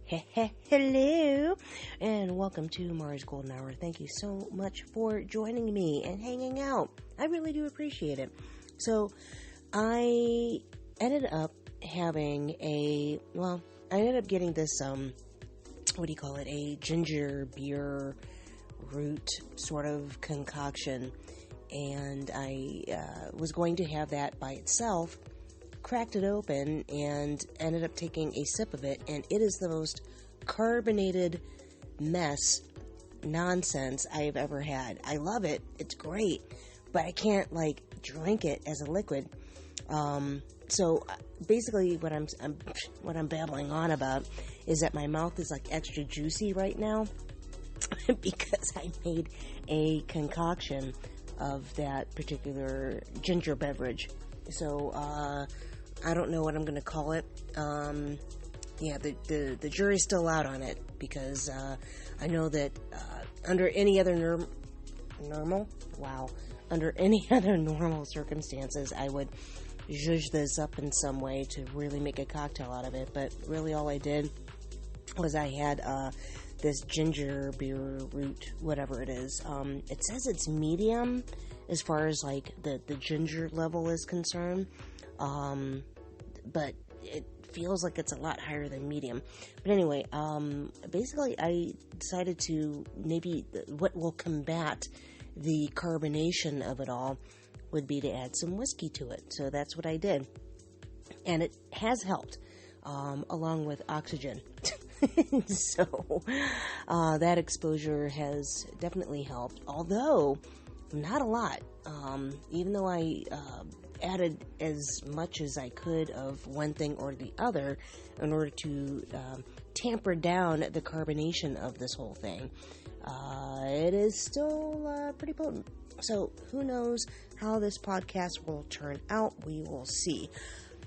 Hello, and welcome to Mars Golden Hour. Thank you so much for joining me and hanging out. I really do appreciate it. So, I ended up having I ended up getting this, a ginger beer root sort of concoction, and I was going to have that by itself. Cracked it open and ended up taking a sip of it, and it is the most carbonated mess nonsense I have ever had. I love it. It's great, but I can't drink it as a liquid. So basically what I'm babbling on about is that my mouth is extra juicy right now because I made a concoction of that particular ginger beverage. So, I don't know what I'm going to call it. The jury's still out on it because I know that under any other normal circumstances, I would zhuzh this up in some way to really make a cocktail out of it. But really, all I did was I had this ginger beer root, whatever it is. It says it's medium as far as the ginger level is concerned. But it feels like it's a lot higher than medium. But anyway, basically I decided to what will combat the carbonation of it all would be to add some whiskey to it. So that's what I did. And it has helped, along with oxygen. So, that exposure has definitely helped, although not a lot. Even though I added as much as I could of one thing or the other in order to tamper down the carbonation of this whole thing, it is still pretty potent. So who knows how this podcast will turn out? We will see.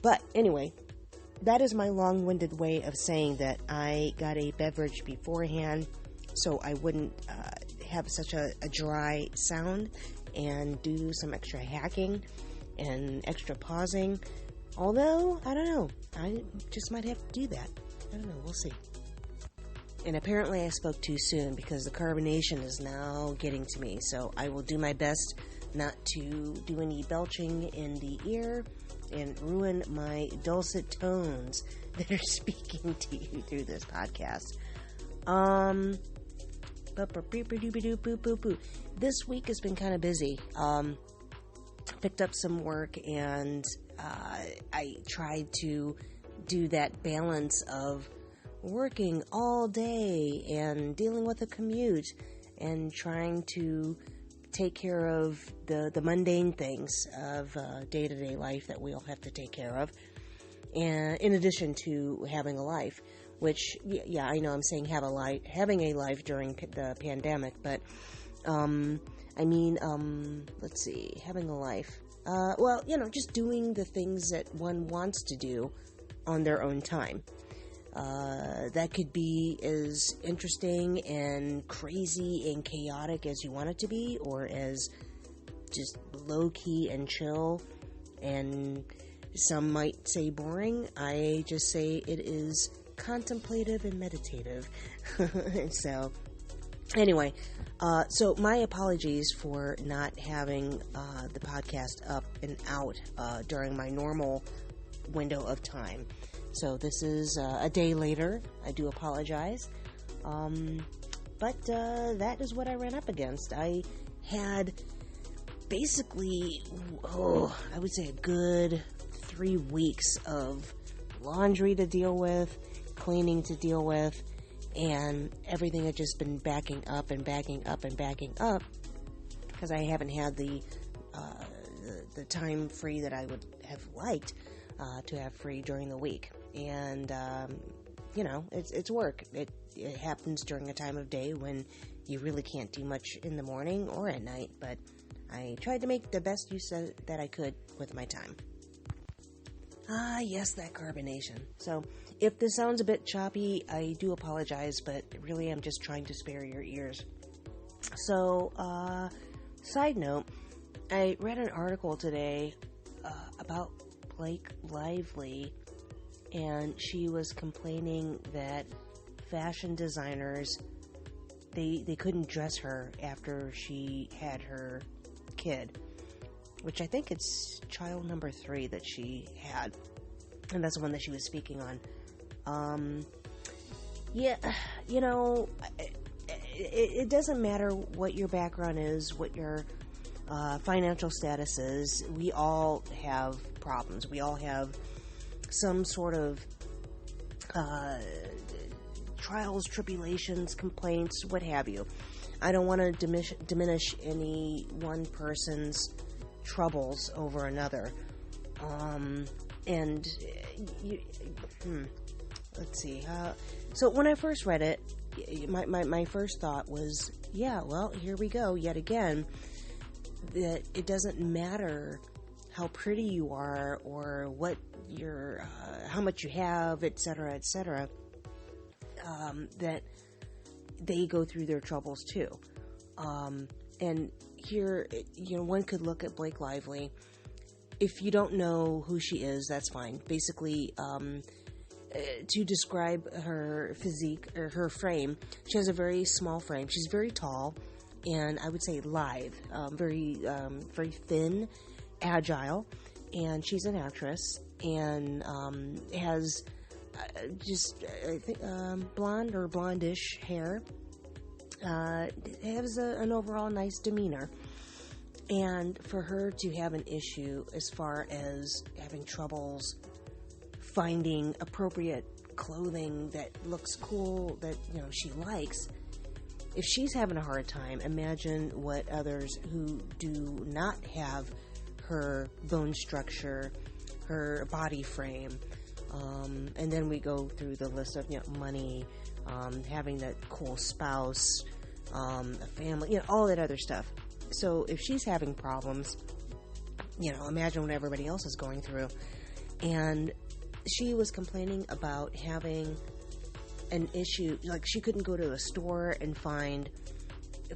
But anyway, that is my long-winded way of saying that I got a beverage beforehand so I wouldn't have such a dry sound and do some extra hacking and extra pausing. Although, I don't know. I just might have to do that. I don't know. We'll see. And apparently I spoke too soon because the carbonation is now getting to me. So I will do my best not to do any belching in the ear and ruin my dulcet tones that are speaking to you through this podcast. This week has been kind of busy. Picked up some work, and I tried to do that balance of working all day and dealing with a commute and trying to take care of the mundane things of day-to-day life that we all have to take care of, and in addition to having a life, which, yeah, I know I'm saying having a life during the pandemic, but let's see, having a life. Just doing the things that one wants to do on their own time. That could be as interesting and crazy and chaotic as you want it to be, or as just low-key and chill, and some might say boring. I just say it is contemplative and meditative. So, anyway, so my apologies for not having the podcast up and out during my normal window of time. So this is a day later. I do apologize. But that is what I ran up against. I had basically, I would say a good 3 weeks of laundry to deal with, cleaning to deal with, and everything had just been backing up and backing up and backing up because I haven't had the time free that I would have liked to have free during the week. And it's work. It happens during a time of day when you really can't do much in the morning or at night, but I tried to make the best use that I could with my time. Yes, that carbonation. So, if this sounds a bit choppy, I do apologize, but really I'm just trying to spare your ears. So, side note, I read an article today about Blake Lively, and she was complaining that fashion designers, they couldn't dress her after she had her kid, which I think it's child number 3 that she had, and that's the one that she was speaking on. Yeah, you know, it doesn't matter what your background is, what your financial status is. We all have problems. We all have some sort of trials, tribulations, complaints, what have you. I don't want to diminish any one person's troubles over another. And let's see. So when I first read it, my first thought was, yeah, well, here we go yet again. That it doesn't matter how pretty you are or what your how much you have, etc., etc. That they go through their troubles too. And here, you know, one could look at Blake Lively. If you don't know who she is, that's fine. Basically, to describe her physique or her frame, she has a very small frame. She's very tall, and I would say lithe, very thin, agile, and she's an actress, and has just I think blonde or blondish hair. Has an overall nice demeanor. And for her to have an issue as far as having troubles finding appropriate clothing that looks cool, that, you know, she likes, if she's having a hard time, imagine what others who do not have her bone structure, her body frame, and then we go through the list of, you know, money, having that cool spouse, a family, you know, all that other stuff. So if she's having problems, you know, imagine what everybody else is going through. And she was complaining about having an issue, like she couldn't go to a store and find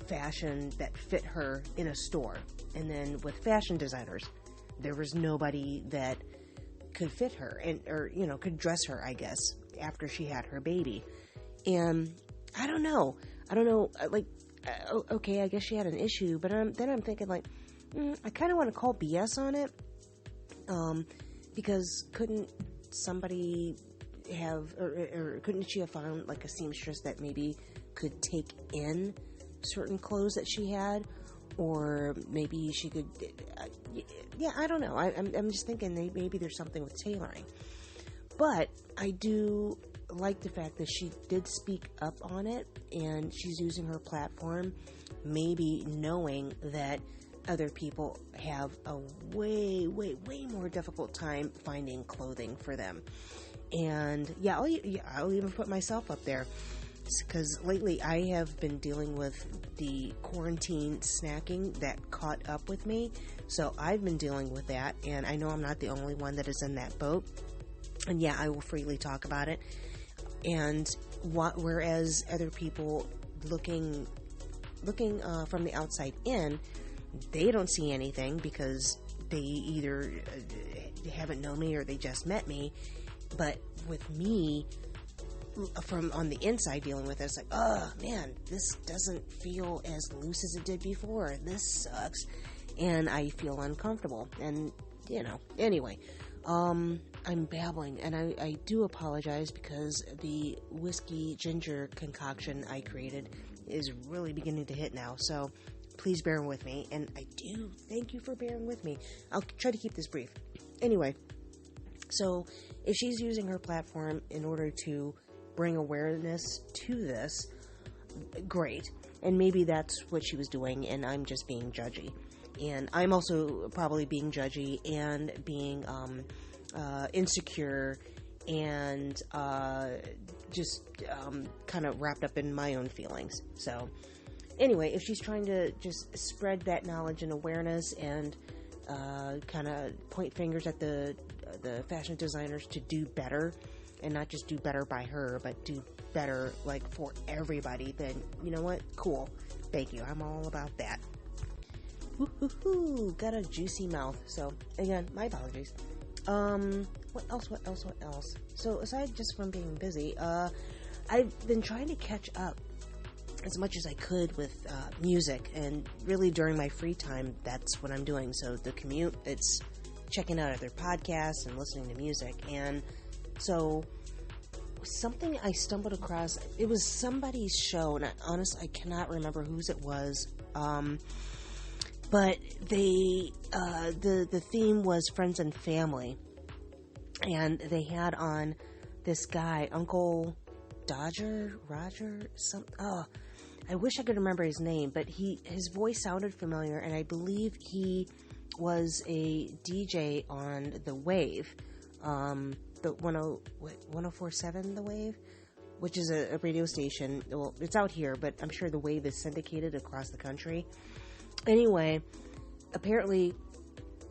fashion that fit her in a store. And then with fashion designers, there was nobody that could fit her or, you know, could dress her, I guess, after she had her baby. And I don't know, like, okay, I guess she had an issue, but then I'm thinking, like, I kind of want to call BS on it, because couldn't somebody have, or couldn't she have found, like, a seamstress that maybe could take in certain clothes that she had, or maybe she could, yeah, I don't know, I'm just thinking maybe there's something with tailoring, but I do like the fact that she did speak up on it, and she's using her platform, maybe knowing that other people have a way more difficult time finding clothing for them. And yeah, I'll even put myself up there, because lately I have been dealing with the quarantine snacking that caught up with me, so I've been dealing with that, and I know I'm not the only one that is in that boat. And yeah, I will freely talk about it. And whereas other people looking from the outside in, they don't see anything because they either haven't known me or they just met me. But with me, from on the inside dealing with it, it's like, oh man, this doesn't feel as loose as it did before. This sucks, and I feel uncomfortable. And you know, anyway. I'm babbling, and I do apologize because the whiskey ginger concoction I created is really beginning to hit now, so please bear with me, and I do thank you for bearing with me. I'll try to keep this brief. Anyway, so if she's using her platform in order to bring awareness to this, great, and maybe that's what she was doing, and I'm just being judgy. And I'm also probably being judgy and being insecure and just kind of wrapped up in my own feelings. So anyway, if she's trying to just spread that knowledge and awareness and kind of point fingers at the fashion designers to do better, and not just do better by her, but do better like for everybody, then you know what? Cool. Thank you. I'm all about that. Woo-hoo-hoo, got a juicy mouth. So, again, my apologies. What else? So, aside just from being busy, I I've been trying to catch up as much as I could with music, and really during my free time, that's what I'm doing. So the commute, it's checking out other podcasts and listening to music. And so something I stumbled across, it was somebody's show, and honestly, I cannot remember whose it was. But the theme was friends and family, and they had on this guy, Uncle Roger, I wish I could remember his name, but his voice sounded familiar, and I believe he was a DJ on the Wave, the 1047 The Wave, which is a radio station. Well, it's out here, but I'm sure the Wave is syndicated across the country. Anyway, apparently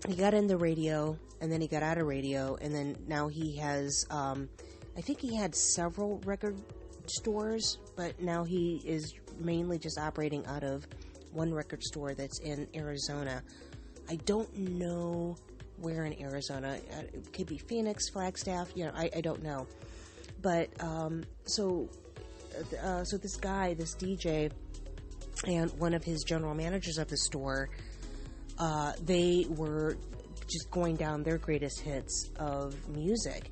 he got in the radio, and then he got out of radio, and then now he has, I think he had several record stores, but now he is mainly just operating out of one record store that's in Arizona. I don't know where in Arizona. It could be Phoenix, Flagstaff, I don't know. But, so this guy, this DJ, and one of his general managers of the store, they were just going down their greatest hits of music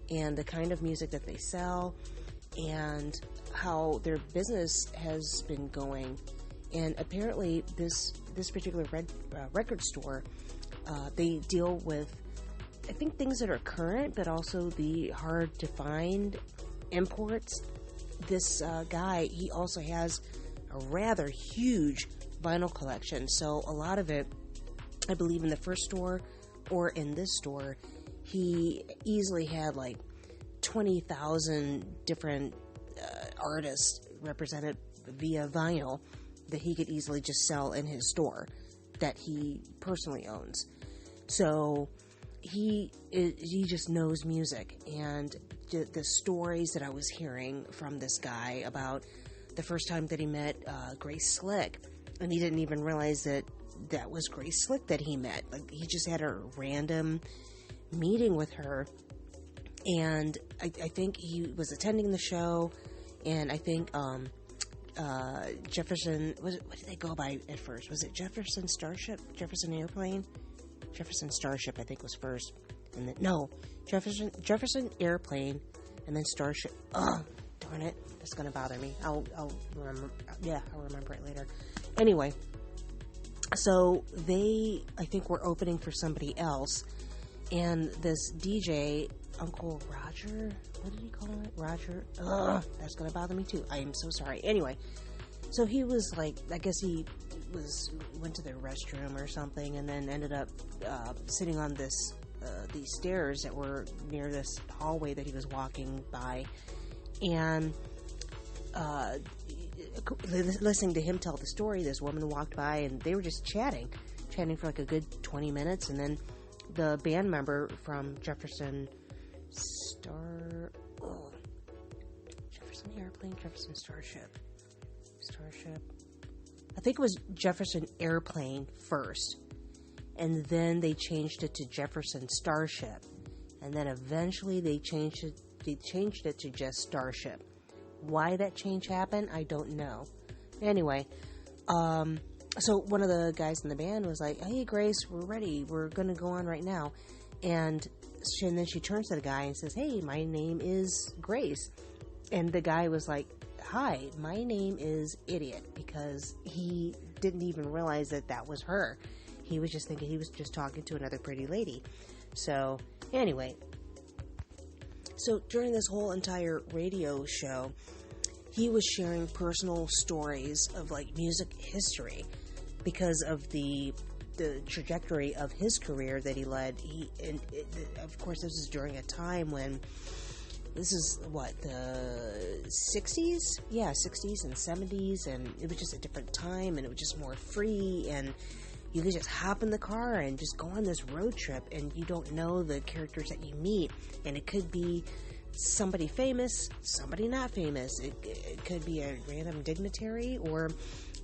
and the kind of music that they sell and how their business has been going. And apparently this particular record store, they deal with, I think, things that are current, but also the hard to find imports. This guy, he also has a rather huge vinyl collection. So a lot of it, I believe, in the first store or in this store, he easily had like 20,000 different artists represented via vinyl that he could easily just sell in his store that he personally owns. So he just knows music, and the stories that I was hearing from this guy about the first time that he met Grace Slick, and he didn't even realize that was Grace Slick that he met. Like, he just had a random meeting with her, and I think he was attending the show, and I think Jefferson, what did they go by at first? Was it Jefferson Starship? Jefferson Airplane? Jefferson Starship, I think, was first. And then, no, Jefferson Airplane, and then Starship. Oh, darn it. That's going to bother me. I'll remember. Yeah, I'll remember it later. Anyway, so they, I think, were opening for somebody else, and this DJ, Uncle Roger, what did he call it? Roger? Ugh, that's going to bother me too. I am so sorry. Anyway, so he was like, I guess he went to the restroom or something, and then ended up sitting on these stairs that were near this hallway that he was walking by, and listening to him tell the story, this woman walked by, and they were just chatting for like a good 20 minutes, and then the band member from Jefferson Airplane, Jefferson Starship. I think it was Jefferson Airplane first, and then they changed it to Jefferson Starship, and then eventually they changed it to just Starship. Why that change happened, I don't know. Anyway, so one of the guys in the band was like, "Hey, Grace, we're ready. We're going to go on right now." And then she turns to the guy and says, "Hey, my name is Grace." And the guy was like, "Hi, my name is Idiot," because he didn't even realize that was her. He was just thinking he was just talking to another pretty lady. So, anyway. So, during this whole entire radio show, he was sharing personal stories of, like, music history because of the trajectory of his career that he led. Of course, this is during a time when, this is what, the 60s? Yeah, 60s and 70s, and it was just a different time, and it was just more free, and you could just hop in the car and just go on this road trip, and you don't know the characters that you meet, and it could be somebody famous, somebody not famous. It could be a random dignitary, or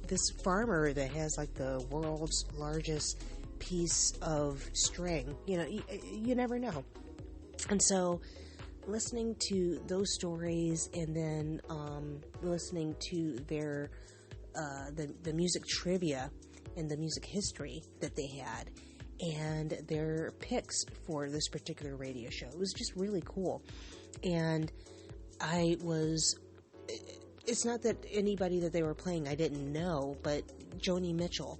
this farmer that has like the world's largest piece of string. You never know. And so listening to those stories, and then listening to their the music trivia and the music history that they had, and their picks for this particular radio show. It was just really cool. And it's not that anybody that they were playing I didn't know, but Joni Mitchell.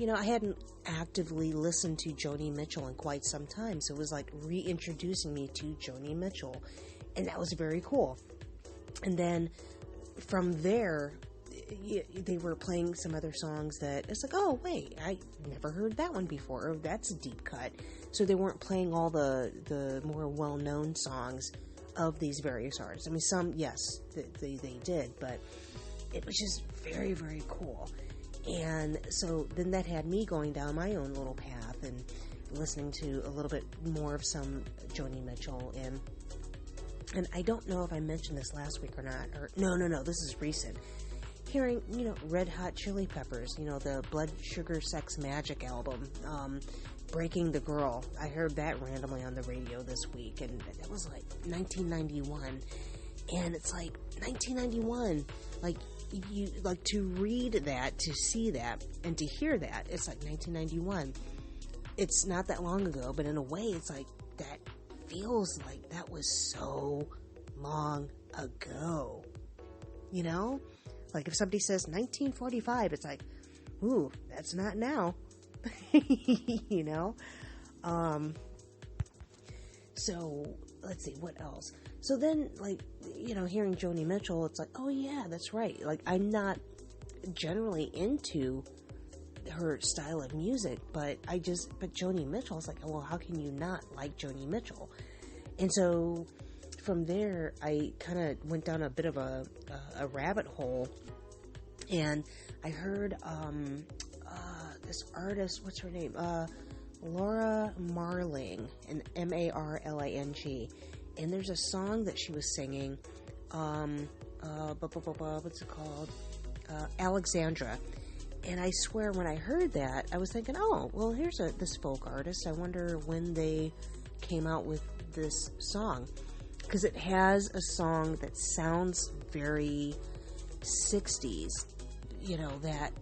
I hadn't actively listened to Joni Mitchell in quite some time, so it was like reintroducing me to Joni Mitchell, and that was very cool. And then from there, they were playing some other songs that it's like, oh wait, I never heard that one before, or that's a deep cut. So they weren't playing all the more well-known songs of these various artists. I mean, some, yes, they did, but it was just very, very cool. And so then that had me going down my own little path and listening to a little bit more of some Joni Mitchell. And I don't know if I mentioned this last week or not. Or no, this is recent. Hearing, Red Hot Chili Peppers, the Blood Sugar Sex Magic album, Breaking the Girl. I heard that randomly on the radio this week, and it was like 1991. And it's like 1991, you like to read that, to see that, and to hear that. It's like 1991. It's not that long ago, but in a way, it's like that feels like that was so long ago. Like if somebody says 1945, it's like, ooh, that's not now. So let's see, what else? So then, hearing Joni Mitchell, it's like, oh yeah, that's right. Like, I'm not generally into her style of music, but Joni Mitchell is like, well, how can you not like Joni Mitchell? And so from there, I kind of went down a bit of a rabbit hole, and I heard this artist, what's her name? Laura Marling, and Marling, and there's a song that she was singing, what's it called? Alexandra. And I swear when I heard that, I was thinking, oh, well, here's this folk artist. I wonder when they came out with this song. Because it has a song that sounds very 60s, that,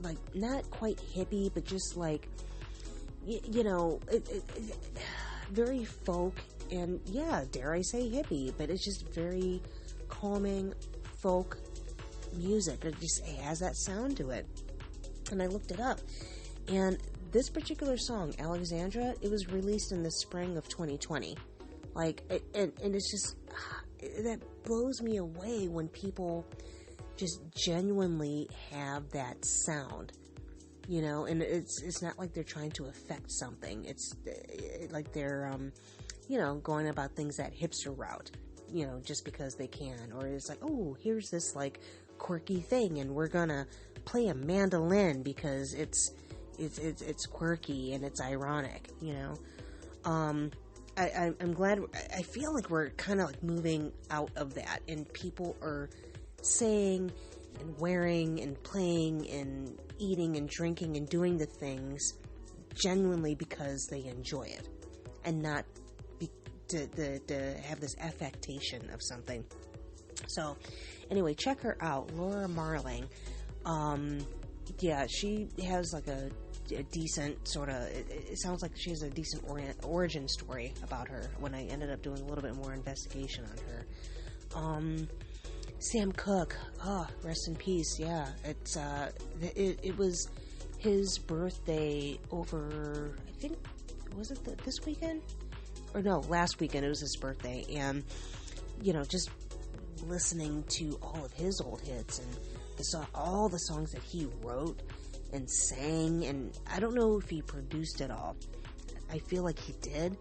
like, not quite hippie, but just like, very folk, and yeah, dare I say hippie, but it's just very calming folk music. It just has that sound to it. And I looked it up, and this particular song, Alexandra, it was released in the spring of 2020. And it's just, that blows me away when people just genuinely have that sound, and it's not like they're trying to affect something. It's like they're, going about things that hipster route, just because they can. Or it's like, oh, here's this, like, quirky thing, and we're gonna play a mandolin because it's quirky and it's ironic, I'm glad. I feel like we're kind of like moving out of that, and people are saying and wearing and playing and eating and drinking and doing the things genuinely because they enjoy it, and not to have this affectation of something. So anyway, check her out, Laura Marling. Yeah, she has like a decent sort of, it sounds like she has a decent origin story about her when I ended up doing a little bit more investigation on her. Sam Cooke, rest in peace. Yeah, it was his birthday over, I think, was it this weekend? Or no, last weekend. It was his birthday, and just listening to all of his old hits and all the songs that he wrote and sang, and I don't know if he produced it all. I feel like he did,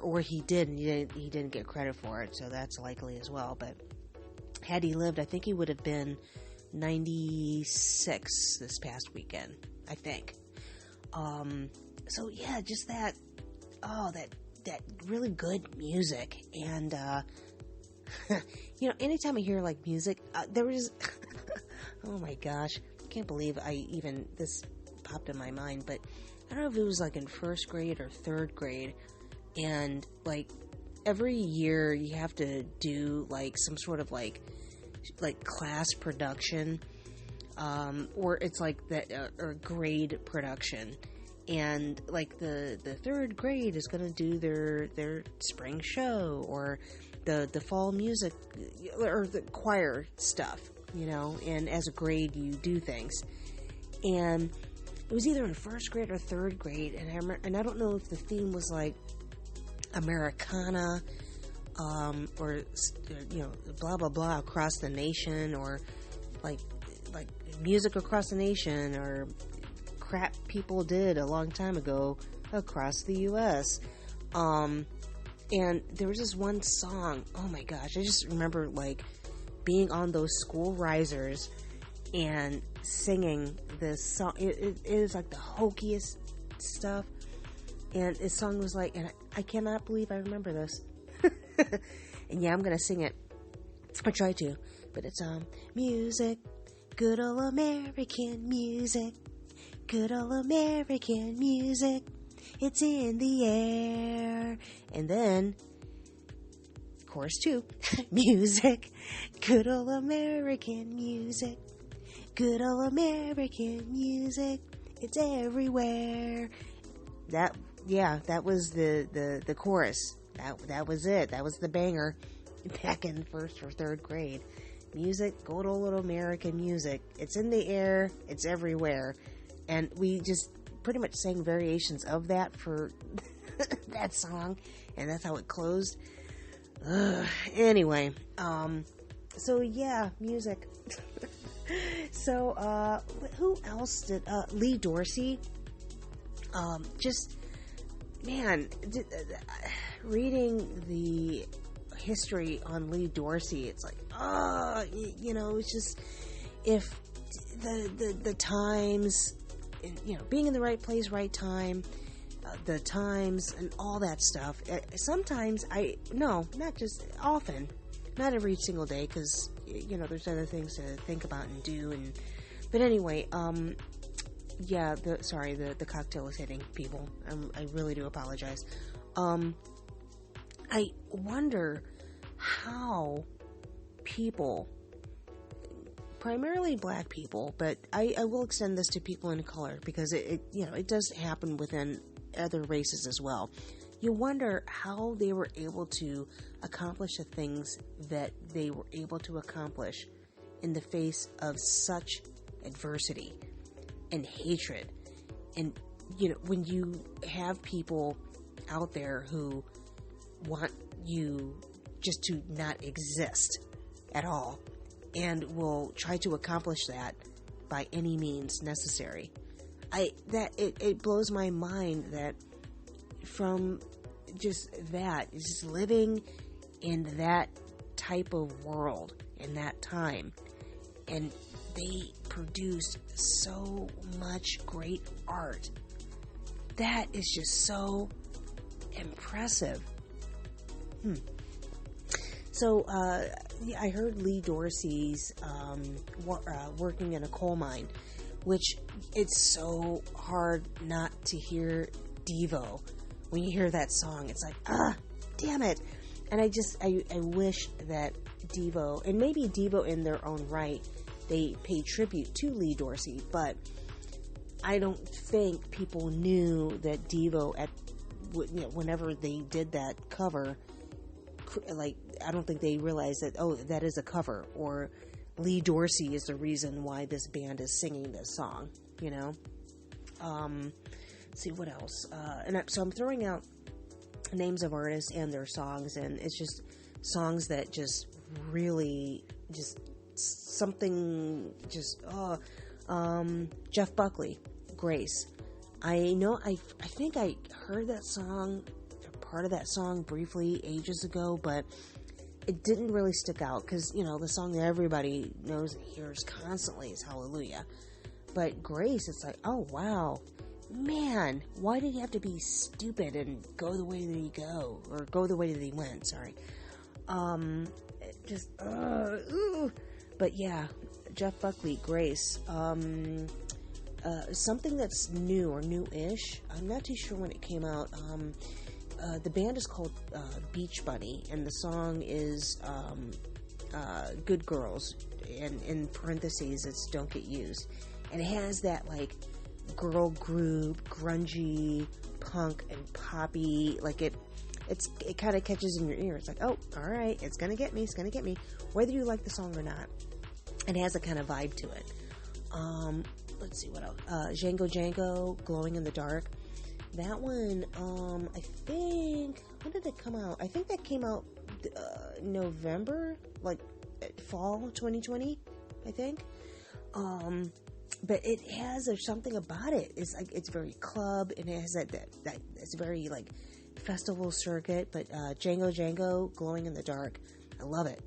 or he did, and he didn't get credit for it, so that's likely as well. But had he lived, I think he would have been 96 this past weekend, I think. So yeah, just that really good music, and anytime I hear like music, there was oh my gosh, I can't believe this popped in my mind, but I don't know if it was like in first grade or third grade, and like every year you have to do like some sort of like class production, or it's like that, or grade production. And like the third grade is going to do their spring show, or the fall music, or the choir stuff, and as a grade you do things. And it was either in first grade or third grade, and I don't know if the theme was like Americana, or blah blah blah across the nation, or like music across the nation, or crap people did a long time ago across the U.S. And there was this one song, oh my gosh, I just remember like being on those school risers and singing this song. It is like the hokiest stuff, and this song was like, and I cannot believe I remember this. And yeah, I'm gonna sing it. I try to, but it's music, good old American music, good old American music, it's in the air. And then chorus 2, music, good old American music, good old American music, it's everywhere. That was the chorus. That was it. That was the banger back in first or third grade. Music, good old American music. It's in the air. It's everywhere. And we just pretty much sang variations of that for that song. And that's how it closed. Anyway. So yeah, music. So, who else did, Lee Dorsey. Man, reading the history on Lee Dorsey, it's like, it's just, if the times, being in the right place, right time, the times, and all that stuff. Sometimes not every single day, because, there's other things to think about and do, but anyway, the cocktail is hitting people. I really do apologize. I wonder how people, primarily black people, but I will extend this to people in color, because it does happen within other races as well. You wonder how they were able to accomplish the things that they were able to accomplish in the face of such adversity and hatred. And when you have people out there who want you just to not exist at all, and will try to accomplish that by any means necessary, it blows my mind that from just living in that type of world in that time, and they produced so much great art. That is just so impressive. So, I heard Lee Dorsey's working in a coal mine, which it's so hard not to hear Devo. When you hear that song, it's like, damn it. And I wish that Devo, and maybe Devo in their own right, they pay tribute to Lee Dorsey, but I don't think people knew that Devo, whenever they did that cover, I don't think they realized that, that is a cover, or Lee Dorsey is the reason why this band is singing this song, Let's see what else. So I'm throwing out names of artists and their songs, and it's just songs that just really, just something, Jeff Buckley, Grace. I think I heard that song, part of that song briefly ages ago, but it didn't really stick out, because, the song that everybody knows and hears constantly is Hallelujah. But Grace, it's like, oh wow, man, why did he have to be stupid and go the way that he go the way that he went, sorry. But yeah, Jeff Buckley, Grace, something that's new or new-ish, I'm not too sure when it came out, the band is called Beach Bunny, and the song is Good Girls, and in parentheses it's Don't Get Used. And it has that like girl group, grungy, punk and poppy, like it kind of catches in your ear. It's like, oh, all right, it's gonna get me, whether you like the song or not. It has a kind of vibe to it. Let's see what else. Django Django, Glowing in the Dark. That one, I think, when did it come out? I think that came out November, like fall 2020, I think. But there's something about it. It's like, it's very club, and it has that it's very like festival circuit. But Django Django, Glowing in the Dark, I love it.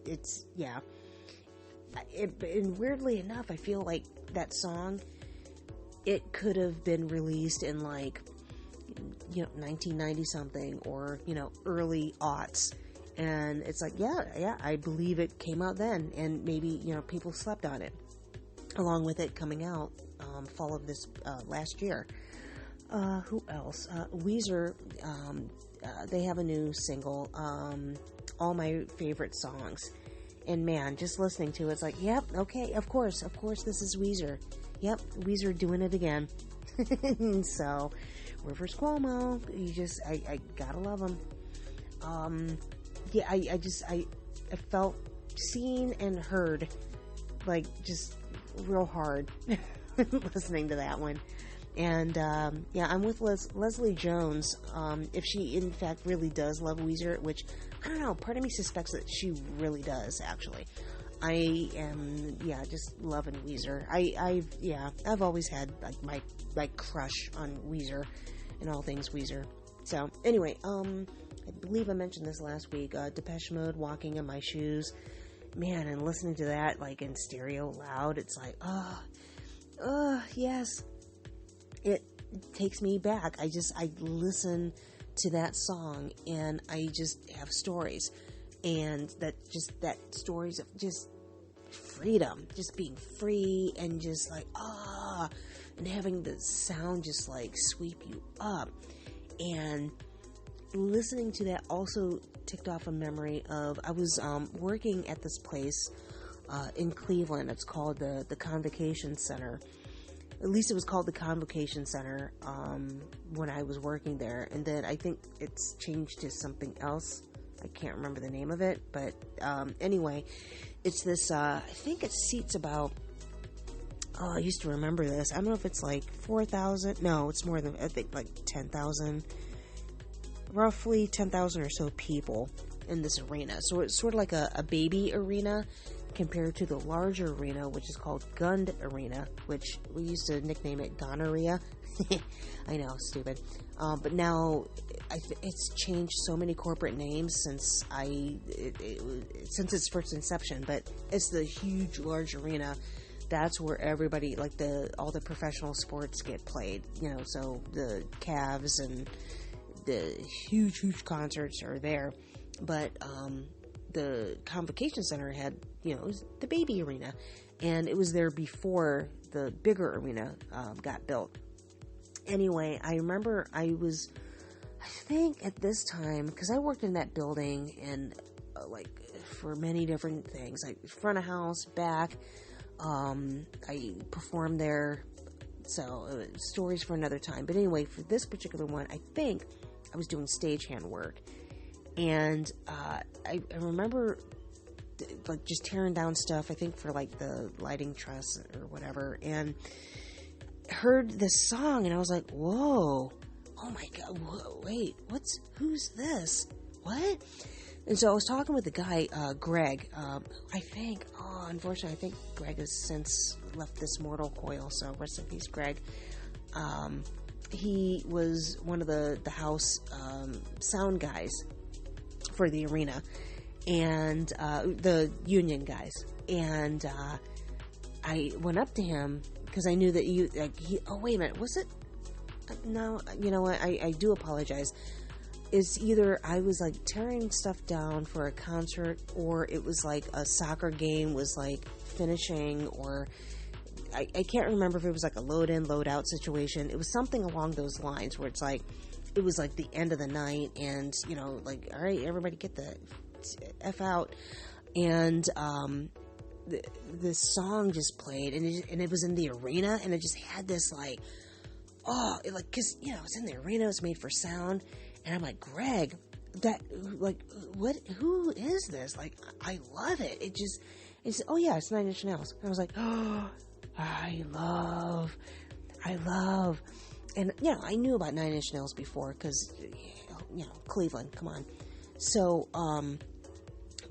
It's, yeah. And weirdly enough, I feel like that song, it could have been released in like, 1990 something, or, early aughts. And it's like, yeah, I believe it came out then, and maybe, people slept on it, along with it coming out, fall of this, last year. Who else? Weezer, they have a new single, All My Favorite Songs. And man, just listening to it, it's like, yep, okay, of course, this is Weezer. Yep, Weezer doing it again. So, Rivers Cuomo, I gotta love him. Yeah, I felt seen and heard, like, just real hard listening to that one. And, yeah, I'm with Leslie Jones. If she, in fact, really does love Weezer, which, I don't know, part of me suspects that she really does, actually. I am, just loving Weezer. I've always had, like, my crush on Weezer and all things Weezer. So, anyway, I believe I mentioned this last week, Depeche Mode, Walking in My Shoes. Man, and listening to that, like, in stereo loud, it's like, yes. It takes me back. I listen to that song, and I just have stories, and that stories of just freedom, just being free, and just like, and having the sound just like sweep you up. And listening to that also ticked off a memory of, I was working at this place in Cleveland. It's called the Convocation Center. At least it was called the Convocation Center when I was working there. And then I think it's changed to something else. I can't remember the name of it. But anyway, it's this, I think it seats about, I used to remember this. I don't know if it's like 4,000. No, it's more than, I think like 10,000. Roughly 10,000 or so people in this arena. So it's sort of like a baby arena, compared to the larger arena, which is called Gund Arena, which we used to nickname it Gonorrhea. I know, stupid. But now it's changed so many corporate names since since its first inception. But it's the huge, large arena. That's where everybody, like all the professional sports get played. So the Cavs and the huge concerts are there. But the Convocation Center had, it was the baby arena, and it was there before the bigger arena got built. Anyway, I remember I think at this time, because I worked in that building, and like for many different things, like front of house, back, I performed there, so stories for another time. But anyway, for this particular one, I think I was doing stagehand work. And I remember like just tearing down stuff, I think for like the lighting truss or whatever, and heard this song, and I was like, whoa, oh my god, wait, who's this? What? And so I was talking with the guy, Greg. Unfortunately, I think Greg has since left this mortal coil, so rest in peace, Greg. He was one of the house sound guys for the arena, and the union guys. And I went up to him because I knew that oh wait a minute, was it? No, you know what? I do apologize. It's either I was like tearing stuff down for a concert, or it was like a soccer game was like finishing, or I can't remember if it was like a load in, load out situation. It was something along those lines where it's like it was like the end of the night, and like, all right, everybody get the F out, and this song just played, and it was in the arena, and it just had this like, oh, because it's in the arena, it's made for sound, and I'm like, Greg, that, like, what, who is this? Like, I love it. It's oh yeah, it's 9 Inch Nails. And I was like, oh, I love, and I knew about 9 Inch Nails before, because Cleveland, come on. So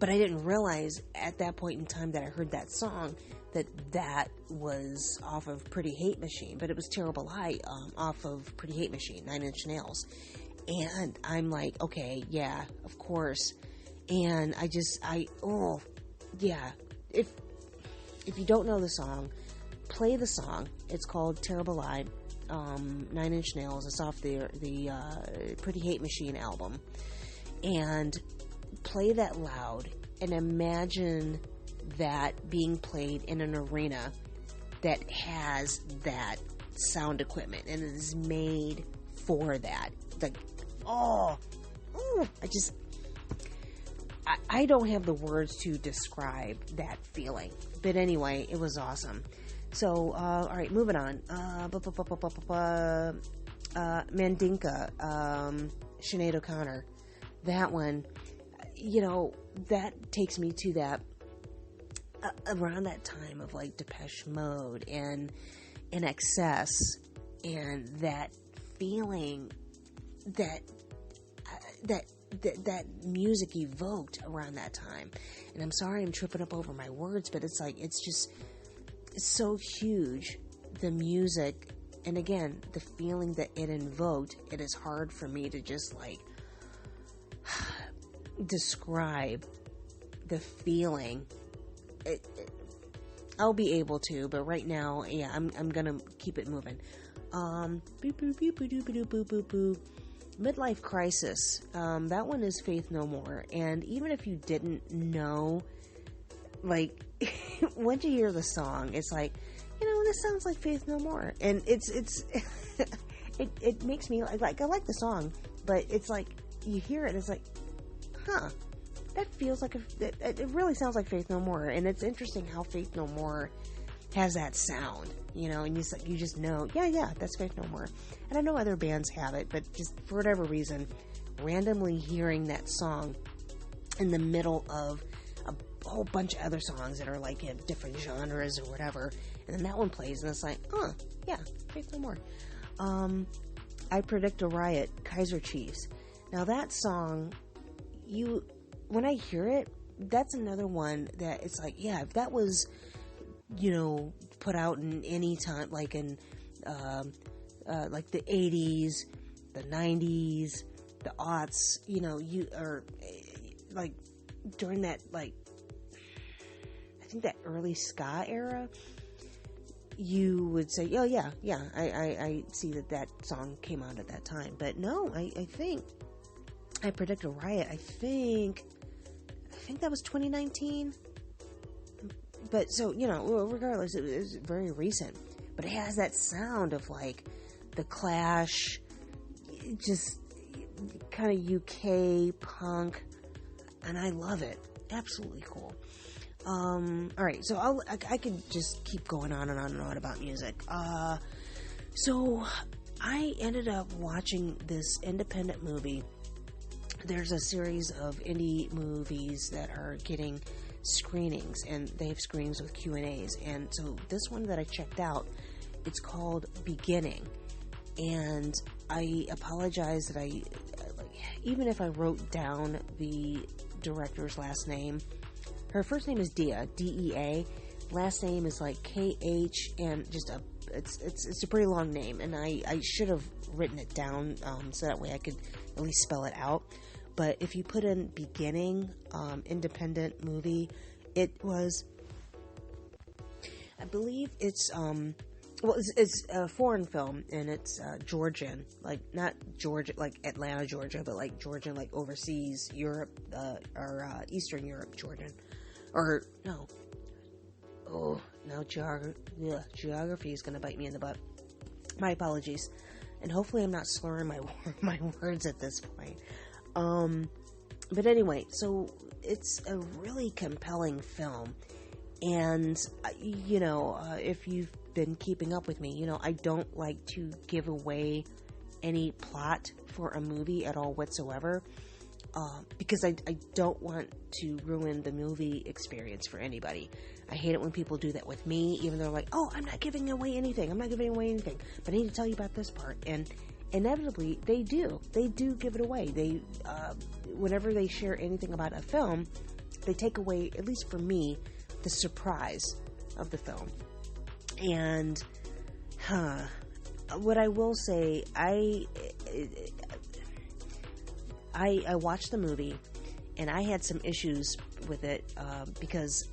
but I didn't realize at that point in time that I heard that song that was off of Pretty Hate Machine, but it was Terrible Lie off of Pretty Hate Machine, 9 Inch Nails. And I'm like, okay, yeah, of course. And oh, yeah. If you don't know the song, play the song. It's called Terrible Lie, 9 Inch Nails. It's off the Pretty Hate Machine album. And play that loud and imagine that being played in an arena that has that sound equipment and it is made for that. Like, I don't have the words to describe that feeling. But anyway, it was awesome. So, all right, moving on. Mandinka, Sinead O'Connor. That one, that takes me to that, around that time of like Depeche Mode and In Excess, and that feeling that music evoked around that time. And I'm sorry I'm tripping up over my words, but it's like, it's so huge, the music, and again, the feeling that it invoked. It is hard for me to just like describe the feeling. I'll be able to, but right now, yeah, I'm gonna keep it moving. Midlife Crisis. That one is Faith No More. And even if you didn't know, like, once you hear the song, it's like, this sounds like Faith No More. And it's it makes me like I like the song, but it's like you hear it, it's like, huh, that feels like it really sounds like Faith No More. And it's interesting how Faith No More has that sound, and you just know, yeah, that's Faith No More. And I know other bands have it, but just for whatever reason, randomly hearing that song in the middle of a whole bunch of other songs that are like in different genres or whatever, and then that one plays, and it's like, yeah, Faith No More. I Predict a Riot, Kaiser Chiefs. Now that song, when I hear it, that's another one that it's like, yeah, if that was, put out in any time, like in, like the 80s, the 90s, the aughts, you are like during that, like, I think that early ska era, you would say, oh yeah, I see that song came out at that time. But no, I think I Predict a Riot, I think that was 2019. But so, regardless, it was very recent. But it has that sound of like the Clash, just kind of UK punk, and I love it. Absolutely cool. All right, so I could just keep going on and on and on about music. So I ended up watching this independent movie. There's a series of indie movies that are getting screenings, and they have screenings with Q&As. And so this one that I checked out, it's called Beginning. And I apologize that even if I wrote down the director's last name, her first name is Dea, D-E-A. Last name is like K-H, and just it's a pretty long name, and I should have written it down so that way I could at least spell it out. But if you put in Beginning, independent movie, it was, I believe it's a foreign film, and it's Georgian, like not Georgia, like Atlanta, Georgia, but like Georgian, like overseas Europe, or Eastern Europe, Georgian, or no. Oh, now geography is going to bite me in the butt. My apologies. and hopefully I'm not slurring my words at this point. But anyway, so it's a really compelling film, and if you've been keeping up with me, I don't like to give away any plot for a movie at all whatsoever, because I don't want to ruin the movie experience for anybody. I hate it when people do that with me, even though they're like, oh, I'm not giving away anything, but I need to tell you about this part, and inevitably they do give it away. They whenever they share anything about a film, they take away, at least for me, the surprise of the film. And what I will say, I watched the movie, and I had some issues with it, because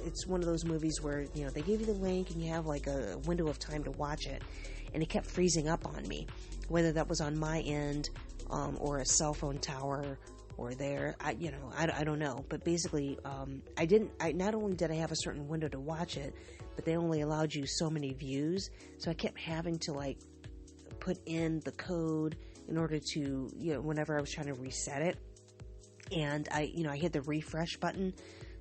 it's one of those movies where, they give you the link and you have like a window of time to watch it, and it kept freezing up on me, whether that was on my end, or a cell phone tower, or there, I don't know, but basically, not only did I have a certain window to watch it, but they only allowed you so many views, so I kept having to like put in the code in order to, whenever I was trying to reset it, and I hit the refresh button,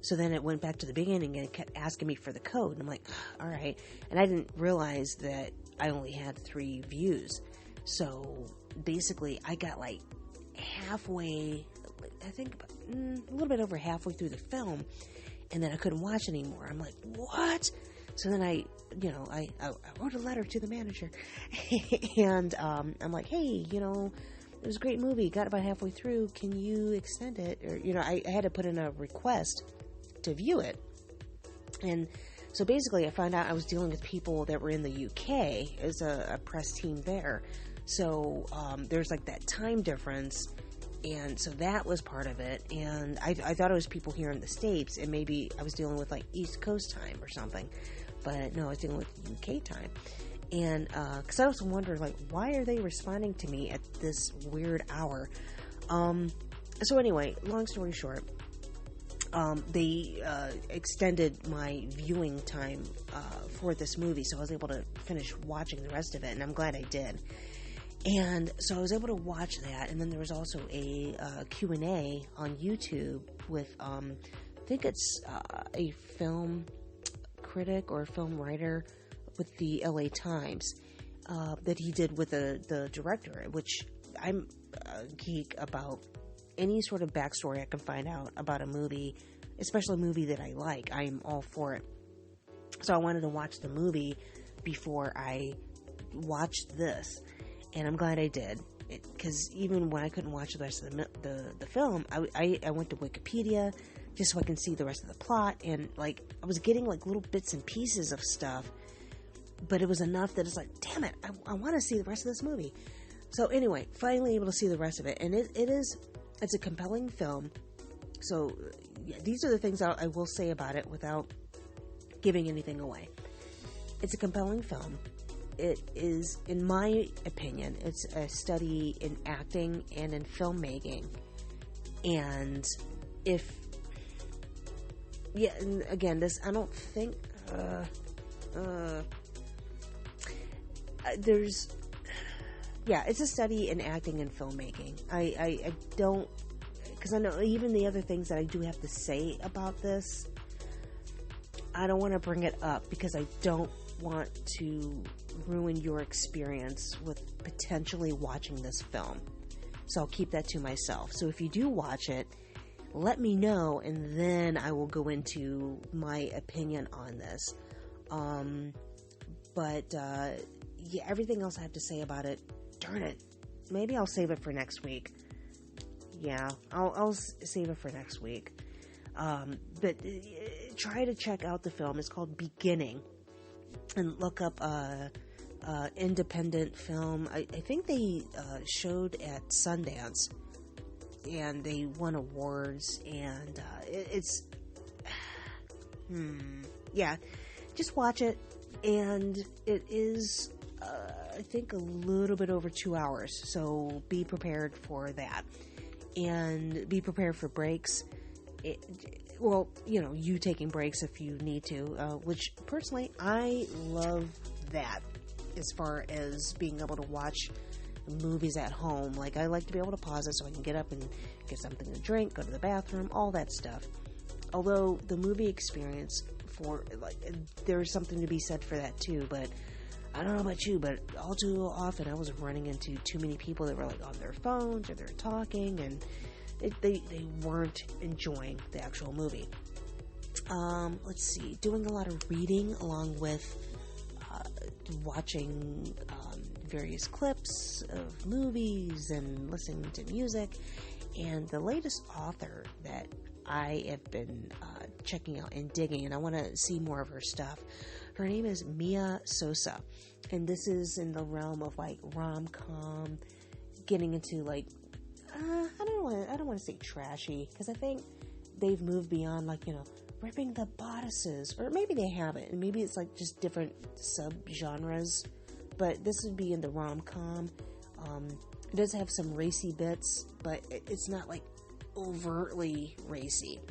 so then it went back to the beginning and it kept asking me for the code, and I'm like, all right, and I didn't realize that I only had 3 views, so basically I got like halfway, I think a little bit over halfway through the film, and then I couldn't watch anymore. I'm like, what? So then I wrote a letter to the manager, and I'm like, hey, it was a great movie, got about halfway through, can you extend it? Or, I had to put in a request to view it. And so basically I found out I was dealing with people that were in the UK as a press team there. So there's like that time difference, and so that was part of it. And I thought it was people here in the States, and maybe I was dealing with like East Coast time or something. But no, I was dealing with UK time. And because I also wonder, like, why are they responding to me at this weird hour? So anyway, long story short, they extended my viewing time for this movie, so I was able to finish watching the rest of it, and I'm glad I did. And so I was able to watch that, and then there was also a Q&A on YouTube with, I think it's a film critic or a film writer with the LA Times, that he did with the director, which I'm a geek about any sort of backstory I can find out about a movie, especially a movie that I like. I'm all for it. So I wanted to watch the movie before I watched this, and I'm glad I did. Because even when I couldn't watch the rest of the film, I went to Wikipedia just so I can see the rest of the plot, and like I was getting like little bits and pieces of stuff, but it was enough that it's like, damn it, I want to see the rest of this movie. So anyway, finally able to see the rest of it, and it's a compelling film. So yeah, these are the things I will say about it without giving anything away. It's a compelling film. It is, in my opinion, it's a study in acting and in filmmaking. And and again, this, I don't think, it's a study in acting and filmmaking. I don't, because I know even the other things that I do have to say about this, I don't want to bring it up because I don't want to ruin your experience with potentially watching this film. So I'll keep that to myself. So if you do watch it, let me know, and then I will go into my opinion on this. Everything else I have to say about it, darn it, maybe I'll save it for next week. Yeah, I'll save it for next week. But try to check out the film. It's called Beginning, and look up independent film. I think they showed at Sundance, and they won awards, and it's just watch it. And it is I think a little bit over 2 hours, so be prepared for that, and be prepared for breaks. You taking breaks if you need to, which personally I love that, as far as being able to watch movies at home. Like, I like to be able to pause it so I can get up and get something to drink, go to the bathroom, all that stuff. Although the movie experience, for like, there's something to be said for that too, but I don't know about you, but all too often I was running into too many people that were like on their phones or they're talking, and they weren't enjoying the actual movie. Let's see, doing a lot of reading along with watching various clips of movies and listening to music. And the latest author that I have been checking out and digging, and I want to see more of her stuff. Her name is Mia Sosa, and this is in the realm of like rom-com, getting into like I don't want to say trashy, because I think they've moved beyond like, you know, ripping the bodices, or maybe they haven't, and maybe it's like just different sub-genres, but this would be in the rom-com. It does have some racy bits, but it's not like overtly racy.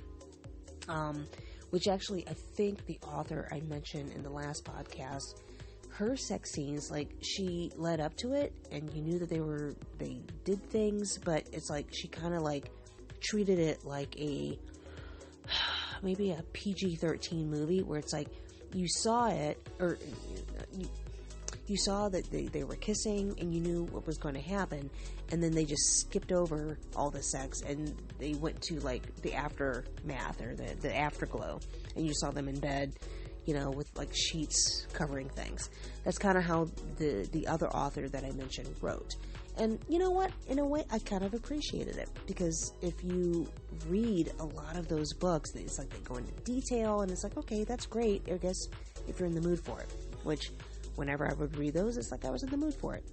Which actually, I think the author I mentioned in the last podcast, her sex scenes, like, she led up to it, and you knew that they did things, but it's like she kind of like treated it like maybe a PG-13 movie, where it's like you saw it, or you saw that they were kissing and you knew what was going to happen, and then they just skipped over all the sex and they went to like the aftermath, or the afterglow, and you saw them in bed, you know, with like sheets covering things. That's kind of how the other author that I mentioned wrote. And you know what? In a way, I kind of appreciated it, because if you read a lot of those books, it's like they go into detail, and it's like, okay, that's great, I guess, if you're in the mood for it. Which, whenever I would read those, it's like I was in the mood for it.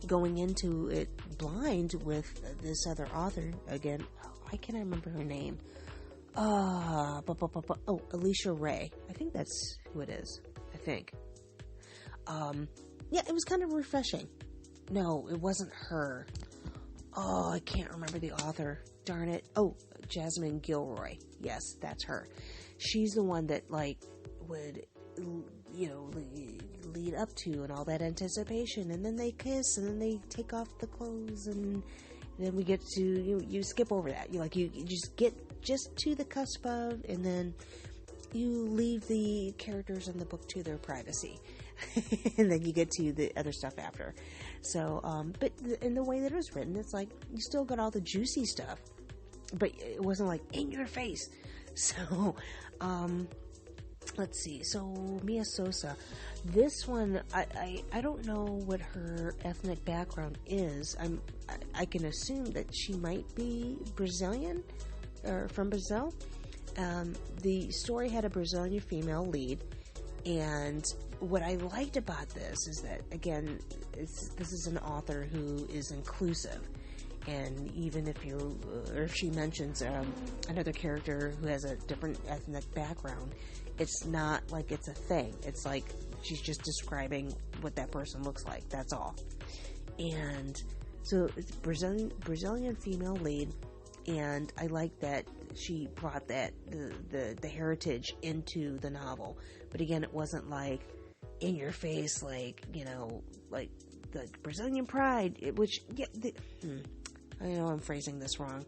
Going into it blind with this other author, again, why can't I remember her name? Alicia Ray. I think that's who it is. I think. Yeah, it was kind of refreshing. No, it wasn't her. Oh, I can't remember the author. Darn it. Oh, Jasmine Gilroy. Yes, that's her. She's the one that, like, would, you know, lead up to and all that anticipation, and then they kiss, and then they take off the clothes, and then we get to, you skip over that. You just get just to the cusp of, and then you leave the characters in the book to their privacy. And then you get to the other stuff after. So, but in the way that it was written, it's like you still got all the juicy stuff, but it wasn't like in your face. So, let's see. So, Mia Sosa, this one, I don't know what her ethnic background is. I can assume that she might be Brazilian, or from Brazil. The story had a Brazilian female lead, and what I liked about this is that, again, this is an author who is inclusive, and even if she mentions another character who has a different ethnic background, it's not like it's a thing. It's like she's just describing what that person looks like. That's all. And so it's Brazilian female lead, and I like that she brought that the heritage into the novel. But again, it wasn't like in your face, like, you know, like the Brazilian pride, I know I'm phrasing this wrong.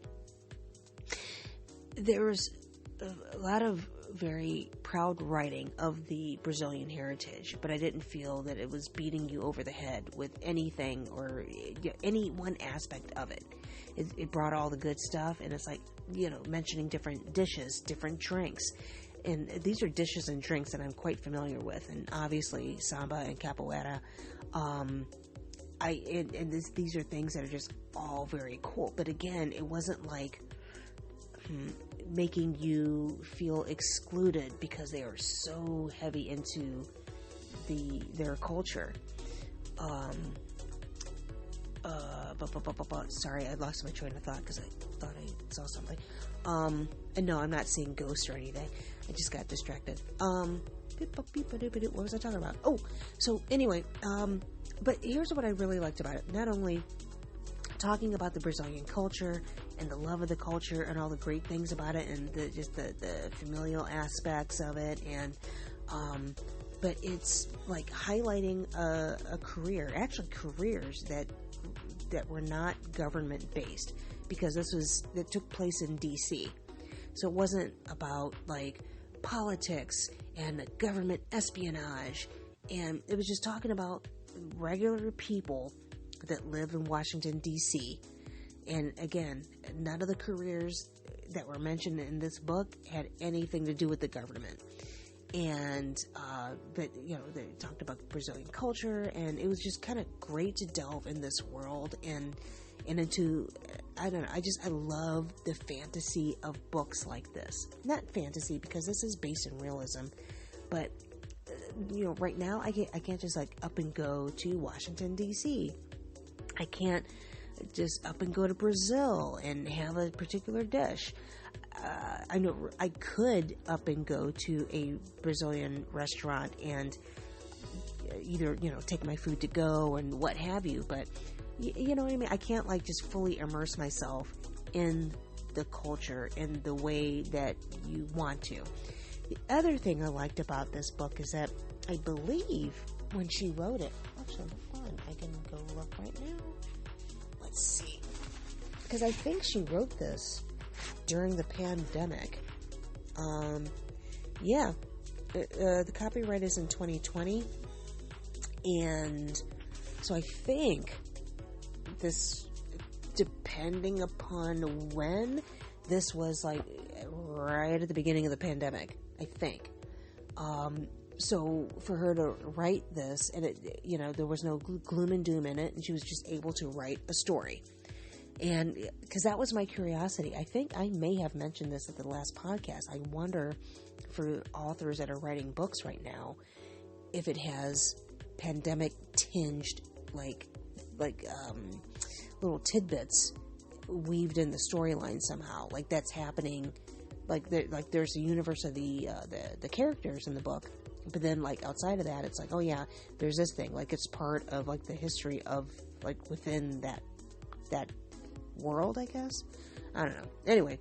There was a lot of very proud writing of the Brazilian heritage, but I didn't feel that it was beating you over the head with anything or any one aspect of it. It brought all the good stuff, and it's like, you know, mentioning different dishes, different drinks. And these are dishes and drinks that I'm quite familiar with, and obviously samba and capoeira. These are things that are just all very cool. But again, it wasn't like making you feel excluded because they are so heavy into their culture. Sorry, I lost my train of thought because I thought I saw something. And no, I'm not seeing ghosts or anything. I just got distracted. What was I talking about? Oh, so anyway, but here's what I really liked about it. Not only talking about the Brazilian culture and the love of the culture and all the great things about it, and the familial aspects of it, and but it's like highlighting a career, actually careers that were not government based, because that took place in DC. So it wasn't about like politics and government espionage, and it was just talking about regular people that live in Washington DC. And again, none of the careers that were mentioned in this book had anything to do with the government. And but they talked about Brazilian culture, and it was just kind of great to delve in this world and into, I don't know, I love the fantasy of books like this. Not fantasy, because this is based in realism, but right now I can't just like up and go to Washington DC. I can't just up and go to Brazil and have a particular dish. I know I could up and go to a Brazilian restaurant and either, take my food to go and what have you, but you know what I mean? I can't like just fully immerse myself in the culture in the way that you want to. The other thing I liked about this book is that I believe when she wrote it, actually, hold on, I can go look right now. Let's see. Because I think she wrote this during the pandemic. The copyright is in 2020, and so I think this, depending upon when, this was like right at the beginning of the pandemic, I think. So for her to write this, and it, there was no gloom and doom in it, and she was just able to write a story. And because that was my curiosity, I think I may have mentioned this at the last podcast. I wonder, for authors that are writing books right now, if it has pandemic tinged like little tidbits weaved in the storyline somehow, like that's happening, like there's a universe of the characters in the book, but then like outside of that, it's like, oh yeah, there's this thing, like it's part of like the history of like within that world, I guess. I don't know. Anyway,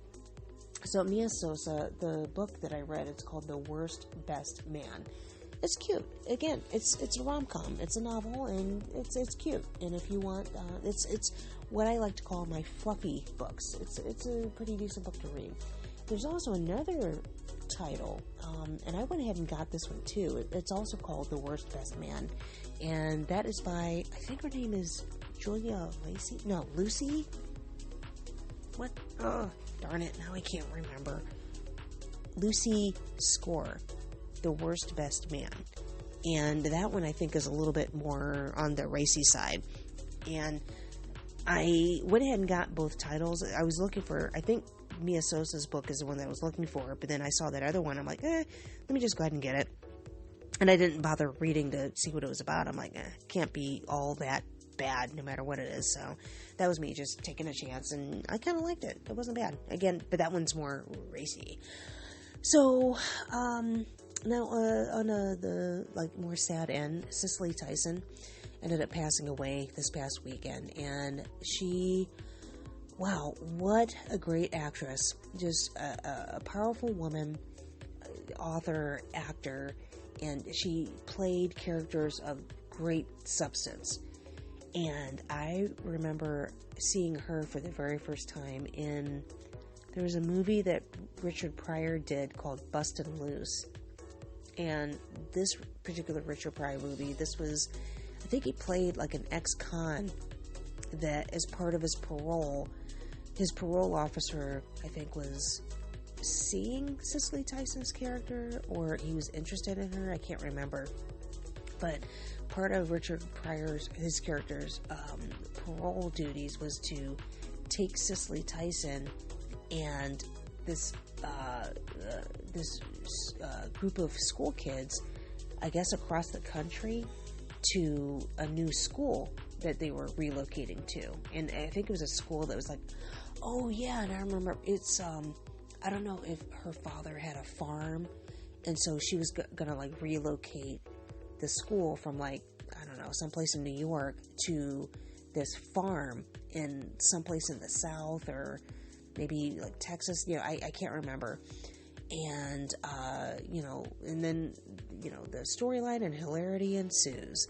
so Mia Sosa, the book that I read, it's called The Worst Best Man. It's cute. Again, it's a rom-com. It's a novel, and it's cute. And if you want, it's what I like to call my fluffy books. It's a pretty decent book to read. There's also another title, and I went ahead and got this one too. It's also called The Worst Best Man, and that is by, I think her name is Lucy? What? Oh, darn it, now I can't remember. Lucy Score, The Worst Best Man. And that one I think is a little bit more on the racy side. And I went ahead and got both titles. I was looking for, I think Mia Sosa's book is the one that I was looking for, but then I saw that other one. I'm like, let me just go ahead and get it. And I didn't bother reading to see what it was about. I'm like, can't be all that bad no matter what it is. So that was me just taking a chance, and I kind of liked it. It wasn't bad. Again, but that one's more racy. So, now, on the like more sad end, Cicely Tyson ended up passing away this past weekend, and she, wow, what a great actress. Just a powerful woman, author, actor, and she played characters of great substance. And I remember seeing her for the very first time there was a movie that Richard Pryor did called Bustin' Loose. And this particular Richard Pryor movie, I think he played like an ex-con that, as part of his parole officer, I think, was seeing Cicely Tyson's character, or he was interested in her, I can't remember. But part of Richard Pryor's, his character's parole duties was to take Cicely Tyson and this group of school kids, I guess across the country, to a new school that they were relocating to. And I think it was a school that was like, oh yeah, and I remember it's, I don't know if her father had a farm, and so she was gonna like relocate the school from like, I don't know, someplace in New York to this farm in someplace in the South, or maybe like Texas, I can't remember. And, and then, the storyline and hilarity ensues.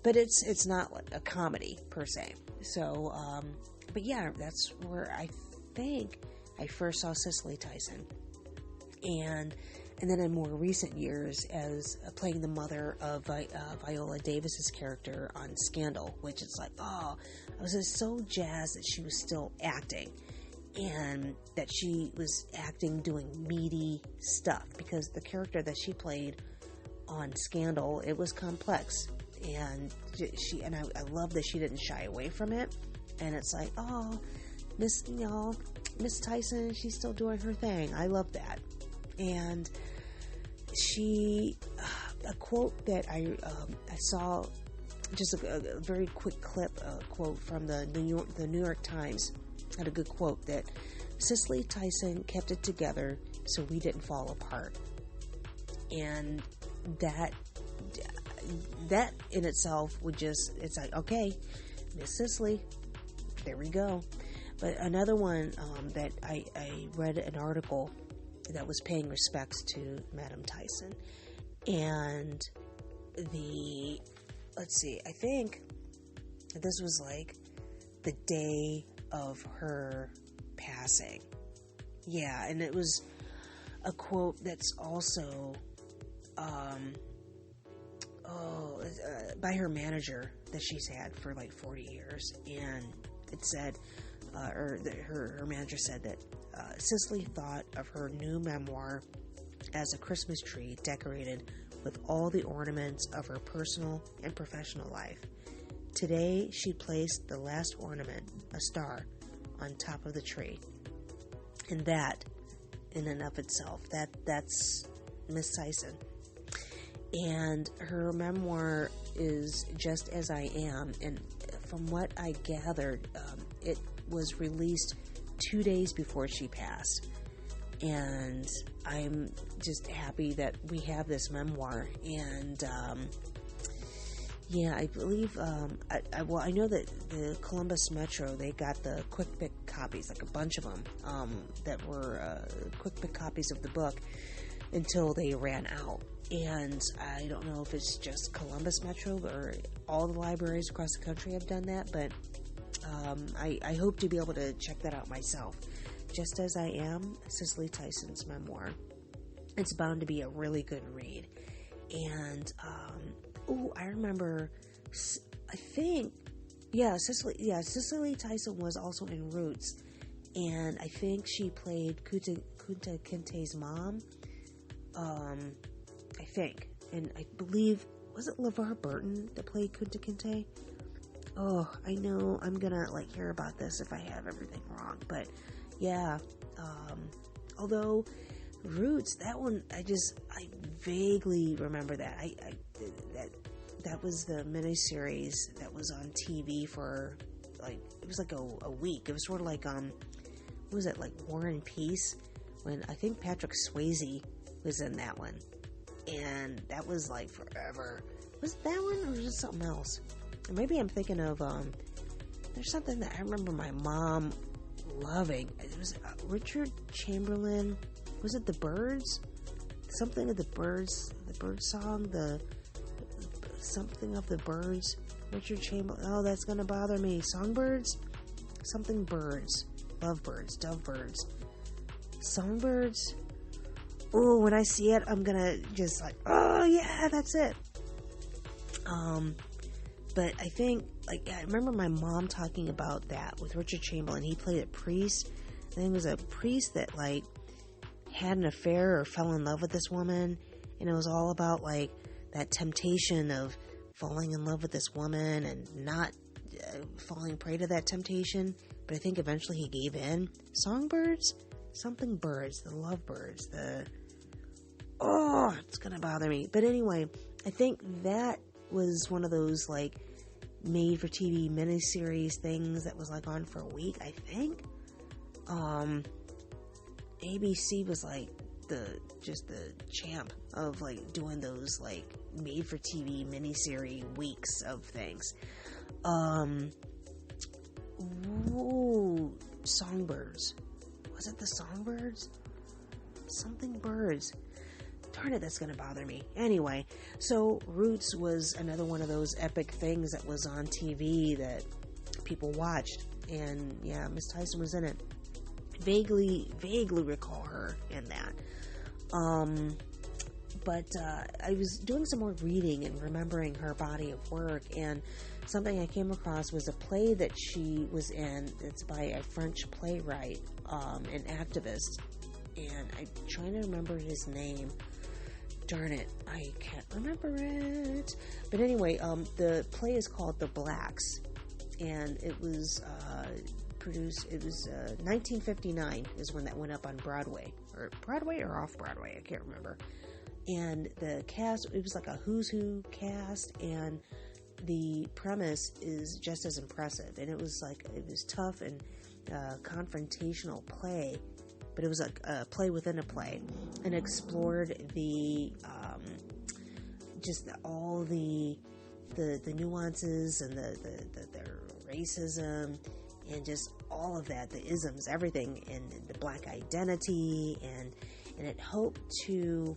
But it's not like a comedy per se. So, but yeah, that's where I think I first saw Cicely Tyson. And then in more recent years as playing the mother of Viola Davis's character on Scandal, which is like, I was just so jazzed that she was still acting. And that she was acting doing meaty stuff, because the character that she played on Scandal, it was complex, and I love that she didn't shy away from it. And it's like, Miss Tyson, she's still doing her thing. I love that. And a quote that I saw, just a very quick clip, quote from the New York Times. Had a good quote that Cicely Tyson kept it together so we didn't fall apart. And that in itself it's like, okay, Miss Cicely, there we go. But another one that I read an article that was paying respects to Madame Tyson, and I think this was like the day of her passing. Yeah, and it was a quote that's also by her manager that she's had for like 40 years, and it said, her manager said that Cicely thought of her new memoir as a Christmas tree decorated with all the ornaments of her personal and professional life. Today, she placed the last ornament, a star, on top of the tree. And that, in and of itself, that's Miss Tyson. And her memoir is Just As I Am. And from what I gathered, it was released 2 days before she passed. And I'm just happy that we have this memoir. And, yeah, I believe, I know that the Columbus Metro, they got the quick pick copies, like a bunch of them, that were quick pick copies of the book until they ran out. And I don't know if it's just Columbus Metro or all the libraries across the country have done that, but I hope to be able to check that out myself. Just As I Am, Cicely Tyson's memoir. It's bound to be a really good read. And, I remember, I think, Cicely Tyson was also in Roots, and I think she played Kunta Kinte's mom, I think, and I believe, was it LeVar Burton that played Kunta Kinte? Oh, I know I'm gonna, hear about this if I have everything wrong, but, yeah, although, Roots, that one, I vaguely remember that. That was the miniseries that was on TV for, it was like a week. It was sort of like, what was it, like War and Peace? When I think Patrick Swayze was in that one. And that was like forever. Was it that one or was it something else? Or maybe I'm thinking of, there's something that I remember my mom loving. It was Richard Chamberlain. Was it The Birds? Something of the Birds song, something of the Birds, Richard Chamberlain. Oh, that's gonna bother me. Songbirds? Something birds. Lovebirds, dovebirds. Songbirds? Oh, when I see it, I'm gonna just oh yeah, that's it. But I think, I remember my mom talking about that with Richard Chamberlain. He played a priest. I think it was a priest that, had an affair or fell in love with this woman, and it was all about that temptation of falling in love with this woman and not falling prey to that temptation. But I think eventually he gave in. Songbirds? Something birds, the lovebirds, it's gonna bother me. But anyway, I think that was one of those made for TV miniseries things that was on for a week, I think. ABC was the champ of doing those made for TV miniseries weeks of things. Songbirds. Was it the Songbirds? something birds. Darn it, that's going to bother me. Anyway, so Roots was another one of those epic things that was on TV that people watched. And yeah, Miss Tyson was in it. Vaguely recall her in that. But I was doing some more reading and remembering her body of work, and something I came across was a play that she was in. It's by a French playwright, an activist, and I'm trying to remember his name. Darn it, I can't remember it. But anyway, the play is called The Blacks, and it was produced, it was 1959 is when that went up on Broadway or off Broadway, I can't remember. And the cast, it was like a who's who cast, and the premise is just as impressive. And it was tough and confrontational play, but it was like a play within a play, and explored the just all the nuances and the racism and just all of that, the isms, everything, and the black identity, and it hoped to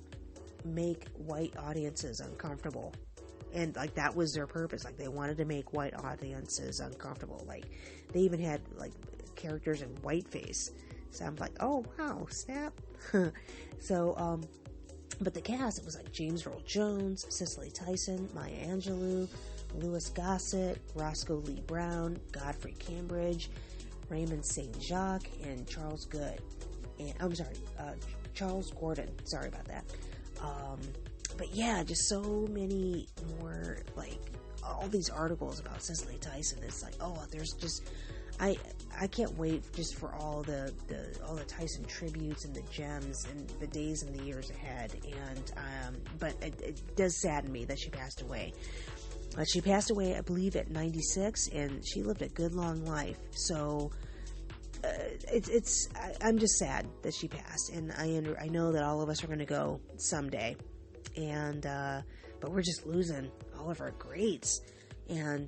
make white audiences uncomfortable. And like that was their purpose. Like they wanted to make white audiences uncomfortable. Like they even had like characters in whiteface. So I'm like, oh wow, snap. So but the cast, it was like James Earl Jones, Cicely Tyson, Maya Angelou, Louis Gossett, Roscoe Lee Brown, Godfrey Cambridge, Raymond St. Jacques, and Charles Good. And I'm sorry, Charles Gordon. Sorry about that. But yeah, just so many more, like, all these articles about Cicely Tyson. It's like, oh, there's just, I can't wait just for all the Tyson tributes and the gems and the days and the years ahead. And, but it does sadden me that she passed away. She passed away, I believe, at 96, and she lived a good long life. So, I'm just sad that she passed, and I know that all of us are going to go someday, and but we're just losing all of our greats. And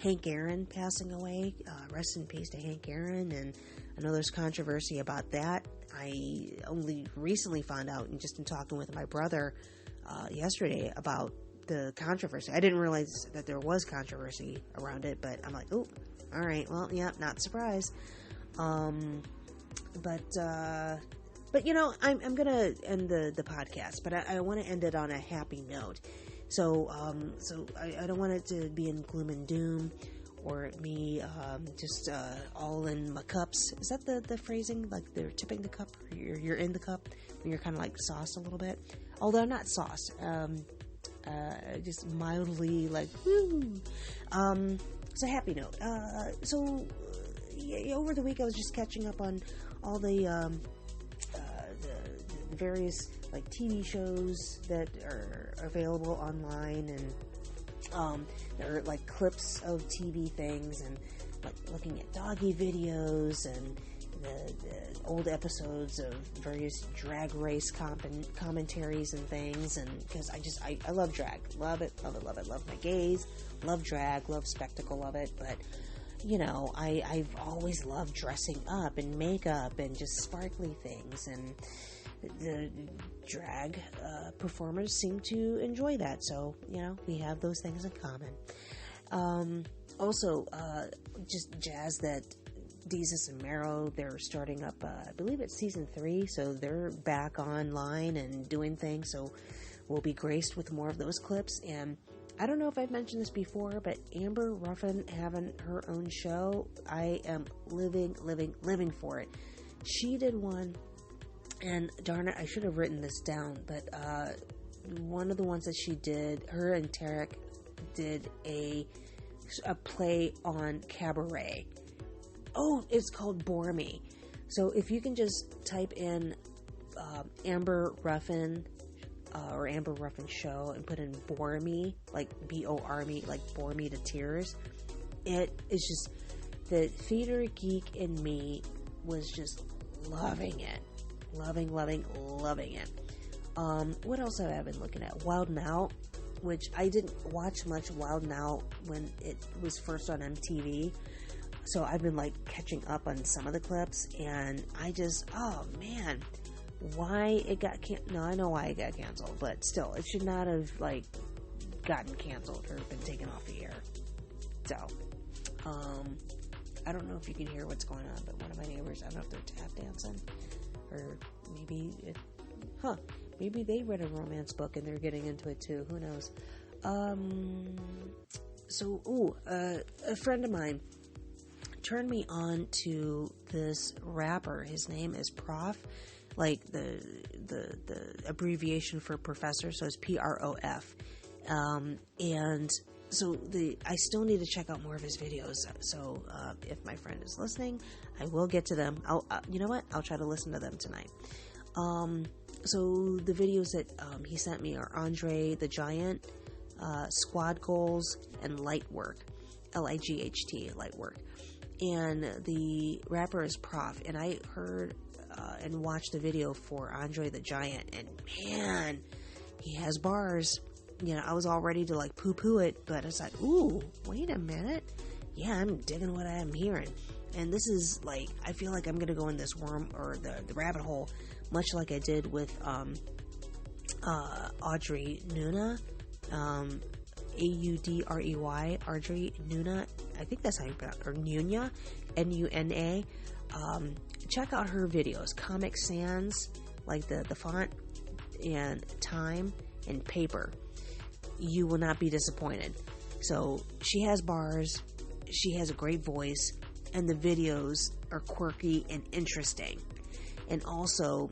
Hank Aaron passing away, rest in peace to Hank Aaron. And I know there's controversy about that. I only recently found out, and just in talking with my brother yesterday about the controversy. I didn't realize that there was controversy around it, but I'm like, oh, all right, well, yeah, not surprised. But you know, I'm gonna end the podcast, but I want to end it on a happy note. So I don't want it to be in gloom and doom, or me just all in my cups. Is that the phrasing? Like they're tipping the cup, or you're in the cup, and you're kind of like sauced a little bit. Although I'm not sauced, just mildly like woo. So happy note. Over the week I was just catching up on all the various like TV shows that are available online, and there are like clips of TV things, and like looking at doggy videos and the old episodes of various drag race commentaries and things. And because I love drag, love it, love my gays, love drag, love spectacle of it. But you know, I've always loved dressing up and makeup and just sparkly things, and the drag performers seem to enjoy that. So, you know, we have those things in common. Also, just jazz that Desus and Mero, they're starting up, I believe it's season 3, so they're back online and doing things, so we'll be graced with more of those clips. And I don't know if I've mentioned this before, but Amber Ruffin having her own show, I am living for it. She did one, and darn it, I should have written this down, but one of the ones that she did, her and Tarek did a play on cabaret. Oh, it's called Bore Me. So if you can just type in Amber Ruffin or Amber Ruffin show and put in Bore Me, like B-O-R me, like bore me to tears, it is just, the theater geek in me was just loving it. Loving it. What else have I been looking at? Wild 'N Out, which I didn't watch much Wild 'N Out when it was first on MTV. So I've been like catching up on some of the clips, and I just, oh man, why it got no, I know why it got canceled, but still, it should not have, like, gotten canceled or been taken off the air. So, I don't know if you can hear what's going on, but one of my neighbors, I don't know if they're tap dancing, or maybe maybe they read a romance book and they're getting into it too, who knows. A friend of mine turned me on to this rapper. His name is Prof, like the abbreviation for professor, so it's PROF. And so I still need to check out more of his videos. So if my friend is listening, I will get to them. You know what? I'll try to listen to them tonight. So the videos that he sent me are Andre the Giant, Squad Goals, and Light Work. LIGHT, Light Work. And the rapper is Prof. And I heard and watched the video for Andre the Giant, and man, he has bars. You know, I was all ready to like poo-poo it, but it's like, ooh, wait a minute. Yeah, I'm digging what I'm hearing. And this is like, I feel like I'm going to go in this worm or the rabbit hole, much like I did with Audrey Nuna, Audrey, Audrey Nuna. I think that's how you pronounce it, or Nuna, Nuna. Check out her videos, Comic Sans, like the font, and time, and paper. You will not be disappointed. So she has bars, she has a great voice, and the videos are quirky and interesting. And also,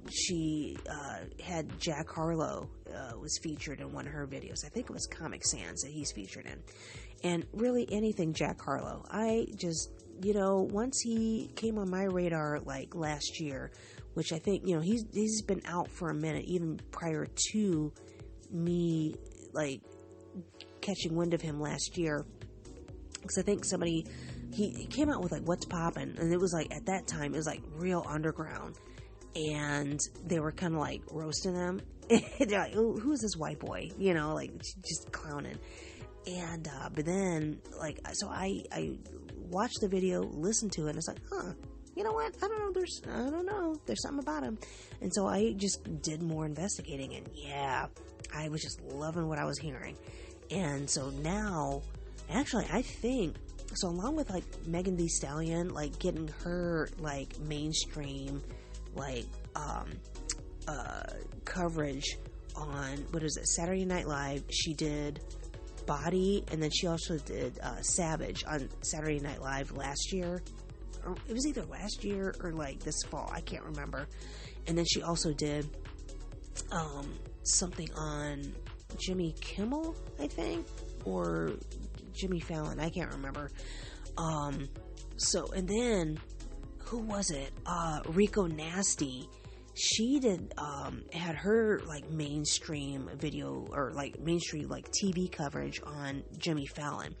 she had Jack Harlow was featured in one of her videos. I think it was Comic Sans that he's featured in. And really anything Jack Harlow. I just, once he came on my radar like last year, which I think, he's been out for a minute, even prior to me like catching wind of him last year. Because I think he came out with like What's Poppin', and it was like, at that time, it was like real underground. And they were kind of like roasting them. They're like, oh, who's this white boy? Like just clowning. And, but then, like, so I watched the video, listened to it, and it's like, you know what? I don't know. There's something about him. And so I just did more investigating, and yeah, I was just loving what I was hearing. And so now, actually, I think, so along with like Megan Thee Stallion, like getting her like mainstream, like, coverage on, what is it, Saturday Night Live. She did Body, and then she also did Savage on Saturday Night Live last year. Or it was either last year or like this fall, I can't remember. And then she also did something on Jimmy Kimmel, I think, or Jimmy Fallon, I can't remember. So, and then who was it? Rico Nasty. She did had her like mainstream video, or like mainstream like TV coverage on Jimmy Fallon.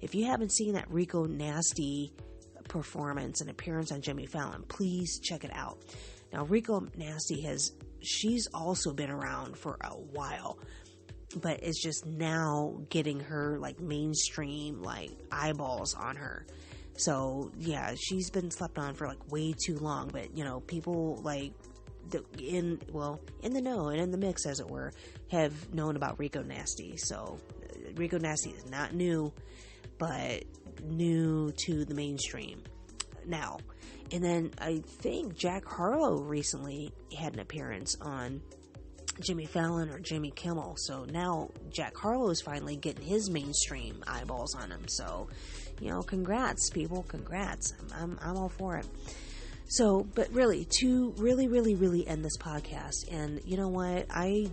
If you haven't seen that Rico Nasty performance and appearance on Jimmy Fallon, please check it out. Now, Rico Nasty she's also been around for a while, but it's just now getting her like mainstream like eyeballs on her. So yeah, she's been slept on for like way too long, but people like in the know and in the mix, as it were, have known about Rico Nasty. So Rico Nasty is not new, but new to the mainstream now. And then I think Jack Harlow recently had an appearance on Jimmy Fallon or Jimmy Kimmel. So now Jack Harlow is finally getting his mainstream eyeballs on him. So, congrats, people. Congrats. I'm all for it. So, but really, to really end this podcast, and you know what, I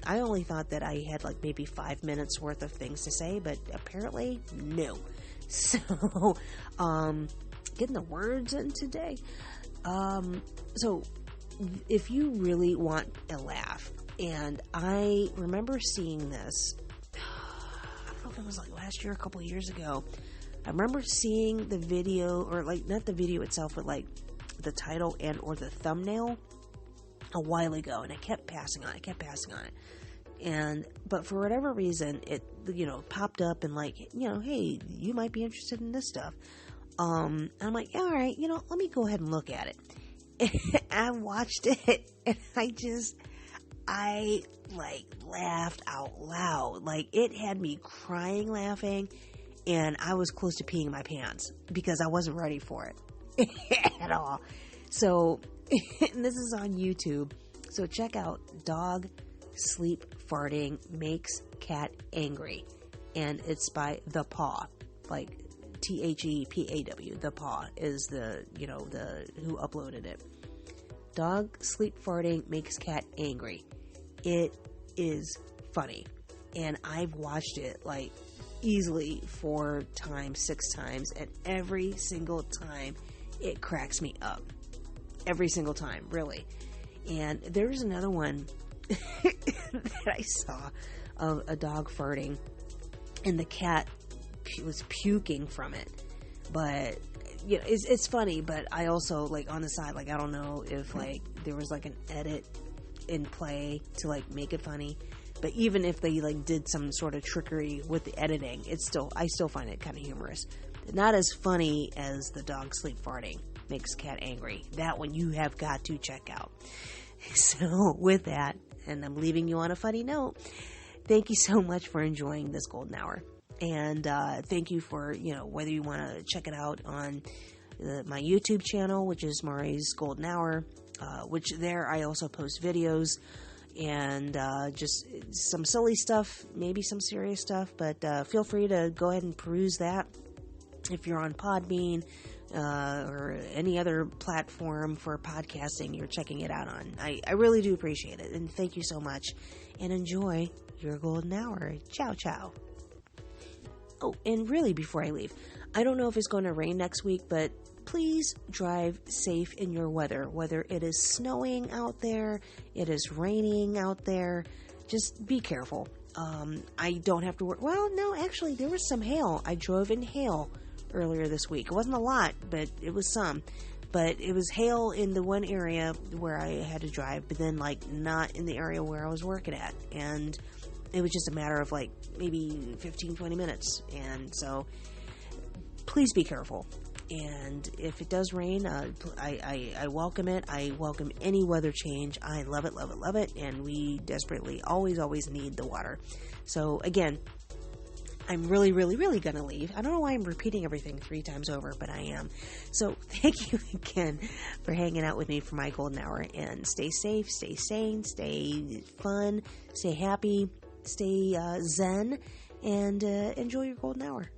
only thought that I had like maybe 5 minutes worth of things to say, but apparently, no. So, getting the words in today. So, if you really want a laugh, and I remember seeing this, I don't know if it was like last year, a couple of years ago, I remember seeing the video, or like, not the video itself, but like, the title and or the thumbnail a while ago, and I kept passing on it, but for whatever reason it popped up and like, hey, you might be interested in this stuff, and I'm like, yeah, all right, let me go ahead and look at it. I watched it and I like laughed out loud. Like it had me crying laughing, and I was close to peeing my pants because I wasn't ready for it at all. So this is on YouTube. So check out Dog Sleep Farting Makes Cat Angry. And it's by The Paw. Like ThePaw. The Paw is the who uploaded it. Dog Sleep Farting Makes Cat Angry. It is funny. And I've watched it like easily 4 times, 6 times, and every single time it cracks me up. Every single time, really. And there's another one that I saw of a dog farting, and the cat was puking from it. But it's funny. But I also, like, on the side, like, I don't know if like there was like an edit in play to like make it funny. But even if they like did some sort of trickery with the editing, I still find it kind of humorous. Not as funny as the dog sleep farting makes cat angry. That one you have got to check out. So with that, and I'm leaving you on a funny note, thank you so much for enjoying this golden hour. And thank you for, whether you want to check it out on my YouTube channel, which is Mari's Golden Hour, which there I also post videos and just some silly stuff, maybe some serious stuff, but feel free to go ahead and peruse that if you're on Podbean or any other platform for podcasting you're checking it out on. I really do appreciate it, and thank you so much, and enjoy your golden hour. Ciao, ciao. Oh, and really, before I leave, I don't know if it's going to rain next week, but please drive safe in your weather. Whether it is snowing out there, it is raining out there, just be careful. I don't have to work. Well, no, actually, there was some hail. I drove in hail earlier this week. It wasn't a lot, but it was some. But it was hail in the one area where I had to drive, but then, like, not in the area where I was working at. And it was just a matter of, like, maybe 15, 20 minutes. And so, please be careful. And if it does rain, I welcome it. I welcome any weather change. I love it, love it, love it. And we desperately always, always need the water. So, again, I'm really, really, really going to leave. I don't know why I'm repeating everything 3 times over, but I am. So, thank you again for hanging out with me for my golden hour. And stay safe, stay sane, stay fun, stay happy, stay zen, and enjoy your golden hour.